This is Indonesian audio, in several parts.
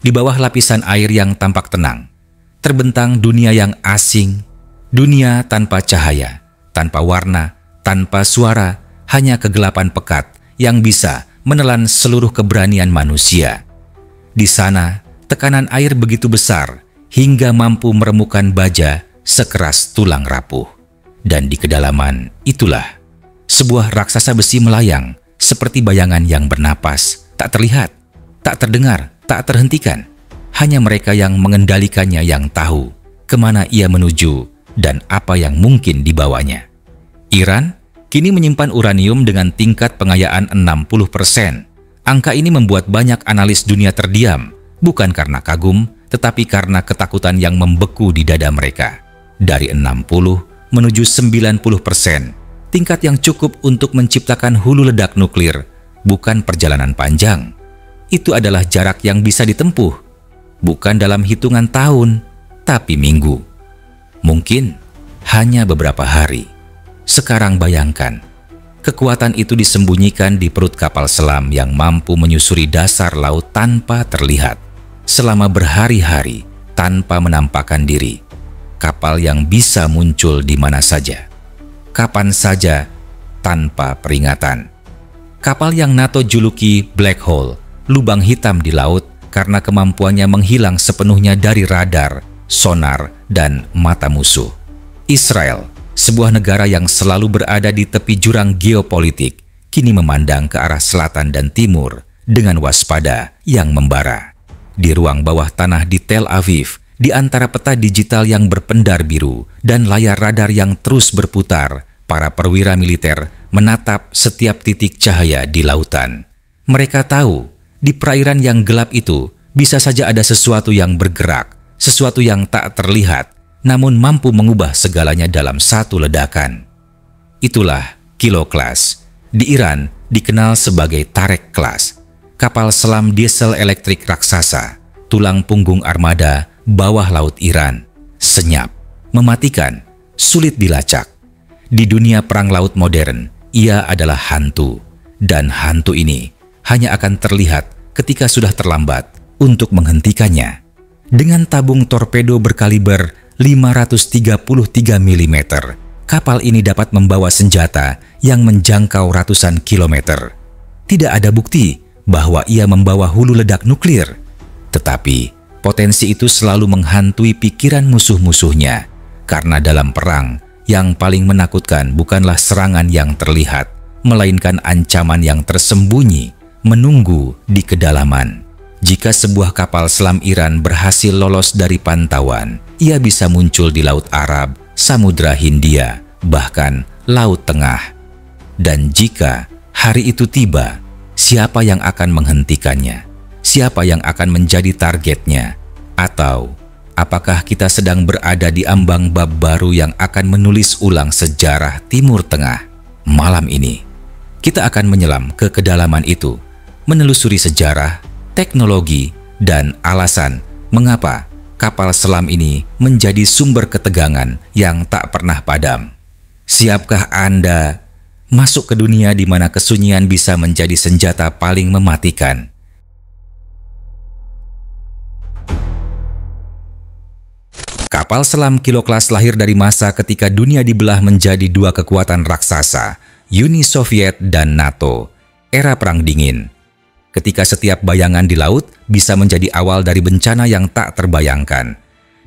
Di bawah lapisan air yang tampak tenang, terbentang dunia yang asing, dunia tanpa cahaya, tanpa warna, tanpa suara, hanya kegelapan pekat yang bisa menelan seluruh keberanian manusia. Di sana, tekanan air begitu besar hingga mampu meremukkan baja sekeras tulang rapuh. Dan di kedalaman itulah, sebuah raksasa besi melayang seperti bayangan yang bernapas, tak terlihat, tak terdengar, tak terhentikan. Hanya mereka yang mengendalikannya yang tahu kemana ia menuju dan apa yang mungkin dibawanya. Iran kini menyimpan uranium dengan tingkat pengayaan 60%. Angka ini membuat banyak analis dunia terdiam, bukan karena kagum, tetapi karena ketakutan yang membeku di dada mereka. Dari 60 menuju 90%, tingkat yang cukup untuk menciptakan hulu ledak nuklir, bukan perjalanan panjang. Itu adalah jarak yang bisa ditempuh, bukan dalam hitungan tahun, tapi minggu. Mungkin hanya beberapa hari. Sekarang bayangkan, kekuatan itu disembunyikan di perut kapal selam yang mampu menyusuri dasar laut tanpa terlihat, selama berhari-hari tanpa menampakkan diri. Kapal yang bisa muncul di mana saja, kapan saja, tanpa peringatan. Kapal yang NATO juluki Black Hole, lubang hitam di laut, karena kemampuannya menghilang sepenuhnya dari radar, sonar, dan mata musuh. Israel, sebuah negara yang selalu berada di tepi jurang geopolitik, kini memandang ke arah selatan dan timur dengan waspada yang membara. Di ruang bawah tanah di Tel Aviv, di antara peta digital yang berpendar biru dan layar radar yang terus berputar, para perwira militer menatap setiap titik cahaya di lautan. Mereka tahu, di perairan yang gelap itu bisa saja ada sesuatu yang bergerak, sesuatu yang tak terlihat, namun mampu mengubah segalanya dalam satu ledakan. Itulah Kilo Class. Di Iran dikenal sebagai Tarek Class, kapal selam diesel elektrik raksasa, tulang punggung armada bawah laut Iran. Senyap, mematikan, sulit dilacak. Di dunia perang laut modern, ia adalah hantu. Dan hantu ini hanya akan terlihat ketika sudah terlambat untuk menghentikannya. Dengan tabung torpedo berkaliber 533 mm, kapal ini dapat membawa senjata yang menjangkau ratusan kilometer. Tidak ada bukti bahwa ia membawa hulu ledak nuklir, tetapi potensi itu selalu menghantui pikiran musuh-musuhnya, karena dalam perang, yang paling menakutkan bukanlah serangan yang terlihat, melainkan ancaman yang tersembunyi, menunggu di kedalaman. Jika sebuah kapal selam Iran berhasil lolos dari pantauan, ia bisa muncul di Laut Arab, Samudra Hindia, bahkan Laut Tengah. Dan jika hari itu tiba, siapa yang akan menghentikannya? Siapa yang akan menjadi targetnya? Atau apakah kita sedang berada di ambang bab baru yang akan menulis ulang sejarah Timur Tengah? Malam ini, kita akan menyelam ke kedalaman itu, menelusuri sejarah, teknologi, dan alasan mengapa kapal selam ini menjadi sumber ketegangan yang tak pernah padam. Siapkah Anda masuk ke dunia di mana kesunyian bisa menjadi senjata paling mematikan? Kapal selam Kilo Class lahir dari masa ketika dunia dibelah menjadi dua kekuatan raksasa, Uni Soviet dan NATO, era Perang Dingin. Ketika setiap bayangan di laut bisa menjadi awal dari bencana yang tak terbayangkan.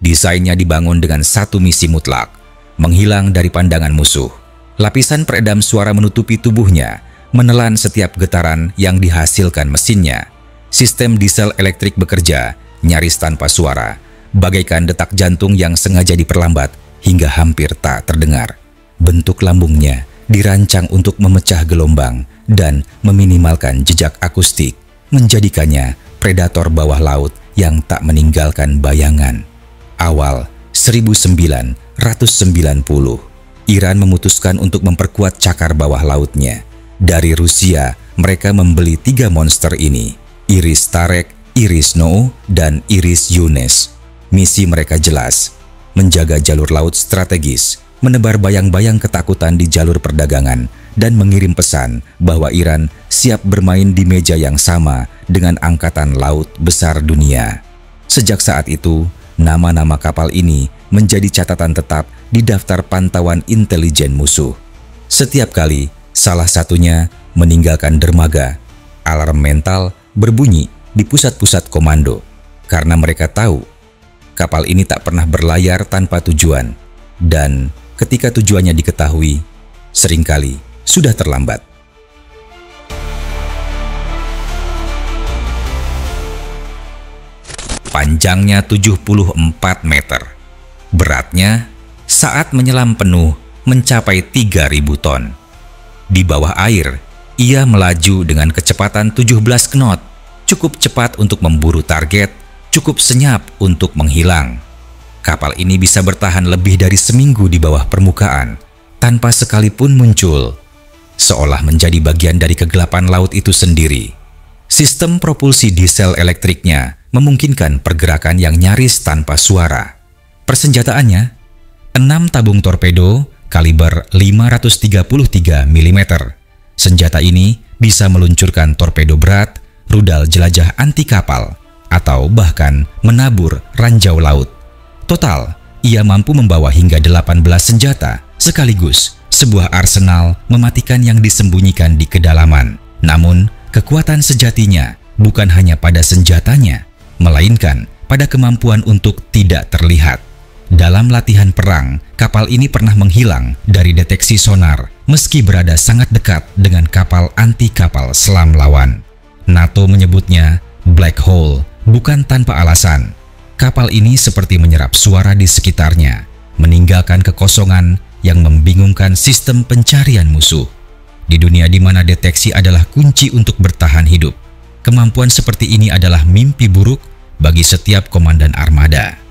Desainnya dibangun dengan satu misi mutlak, menghilang dari pandangan musuh. Lapisan peredam suara menutupi tubuhnya, menelan setiap getaran yang dihasilkan mesinnya. Sistem diesel elektrik bekerja, nyaris tanpa suara, bagaikan detak jantung yang sengaja diperlambat hingga hampir tak terdengar. Bentuk lambungnya dirancang untuk memecah gelombang dan meminimalkan jejak akustik, menjadikannya predator bawah laut yang tak meninggalkan bayangan. Awal 1990, Iran memutuskan untuk memperkuat cakar bawah lautnya. Dari Rusia, mereka membeli 3 monster ini, Iris Tarek, Iris No, dan Iris Yunes. Misi mereka jelas, menjaga jalur laut strategis, menebar bayang-bayang ketakutan di jalur perdagangan, dan mengirim pesan bahwa Iran siap bermain di meja yang sama dengan Angkatan Laut Besar dunia. Sejak saat itu, nama-nama kapal ini menjadi catatan tetap di daftar pantauan intelijen musuh. Setiap kali salah satunya meninggalkan dermaga, alarm mental berbunyi di pusat-pusat komando karena mereka tahu kapal ini tak pernah berlayar tanpa tujuan, dan ketika tujuannya diketahui, seringkali sudah terlambat. Panjangnya 74 meter, beratnya saat menyelam penuh mencapai 3.000 ton. Di bawah air, ia melaju dengan kecepatan 17 knot, cukup cepat untuk memburu target, cukup senyap untuk menghilang. Kapal ini bisa bertahan lebih dari seminggu di bawah permukaan, tanpa sekalipun muncul, seolah menjadi bagian dari kegelapan laut itu sendiri. Sistem propulsi diesel elektriknya memungkinkan pergerakan yang nyaris tanpa suara. Persenjataannya, 6 tabung torpedo kaliber 533 mm. Senjata ini bisa meluncurkan torpedo berat, rudal jelajah anti kapal, atau bahkan menabur ranjau laut. Total, ia mampu membawa hingga 18 senjata sekaligus, sebuah arsenal mematikan yang disembunyikan di kedalaman. Namun, kekuatan sejatinya bukan hanya pada senjatanya, melainkan pada kemampuan untuk tidak terlihat. Dalam latihan perang, kapal ini pernah menghilang dari deteksi sonar meski berada sangat dekat dengan kapal anti-kapal selam lawan. NATO menyebutnya black hole, bukan tanpa alasan. Kapal ini seperti menyerap suara di sekitarnya, meninggalkan kekosongan yang membingungkan sistem pencarian musuh. Di dunia di mana deteksi adalah kunci untuk bertahan hidup, kemampuan seperti ini adalah mimpi buruk bagi setiap komandan armada.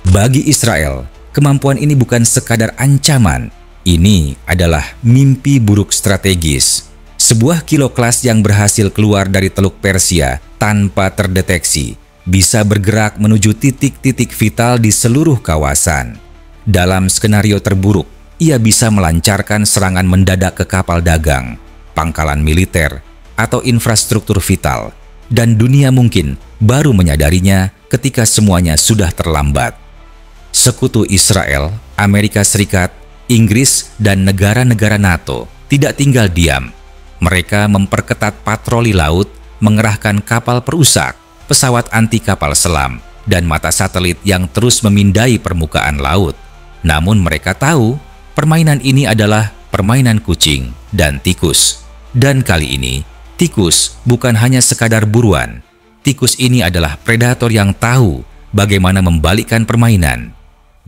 Bagi Israel, kemampuan ini bukan sekadar ancaman, ini adalah mimpi buruk strategis. Sebuah kilo kelas yang berhasil keluar dari Teluk Persia tanpa terdeteksi bisa bergerak menuju titik-titik vital di seluruh kawasan. Dalam skenario terburuk, ia bisa melancarkan serangan mendadak ke kapal dagang, pangkalan militer, atau infrastruktur vital, dan dunia mungkin baru menyadarinya ketika semuanya sudah terlambat. Sekutu Israel, Amerika Serikat, Inggris, dan negara-negara NATO tidak tinggal diam. Mereka memperketat patroli laut, mengerahkan kapal perusak, pesawat anti kapal selam, dan mata satelit yang terus memindai permukaan laut. Namun mereka tahu, permainan ini adalah permainan kucing dan tikus. Dan kali ini, tikus bukan hanya sekadar buruan. Tikus ini adalah predator yang tahu bagaimana membalikkan permainan.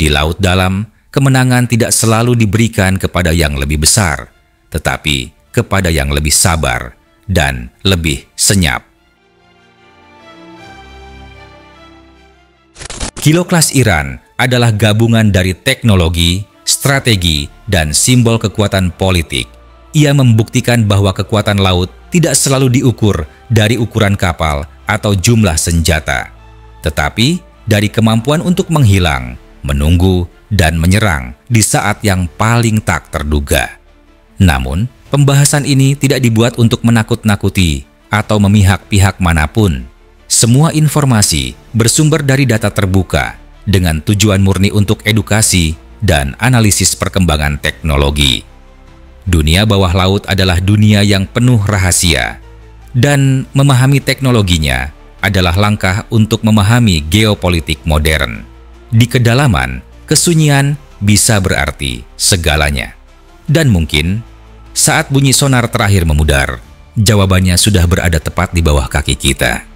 Di laut dalam, kemenangan tidak selalu diberikan kepada yang lebih besar, tetapi kepada yang lebih sabar dan lebih senyap. Kilo kelas Iran adalah gabungan dari teknologi, strategi, dan simbol kekuatan politik. Ia membuktikan bahwa kekuatan laut tidak selalu diukur dari ukuran kapal atau jumlah senjata, tetapi dari kemampuan untuk menghilang, menunggu, dan menyerang di saat yang paling tak terduga. Namun, pembahasan ini tidak dibuat untuk menakut-nakuti atau memihak pihak manapun. Semua informasi bersumber dari data terbuka dengan tujuan murni untuk edukasi dan analisis perkembangan teknologi. Dunia bawah laut adalah dunia yang penuh rahasia, dan memahami teknologinya adalah langkah untuk memahami geopolitik modern. Di kedalaman, kesunyian bisa berarti segalanya. Dan mungkin, saat bunyi sonar terakhir memudar, jawabannya sudah berada tepat di bawah kaki kita.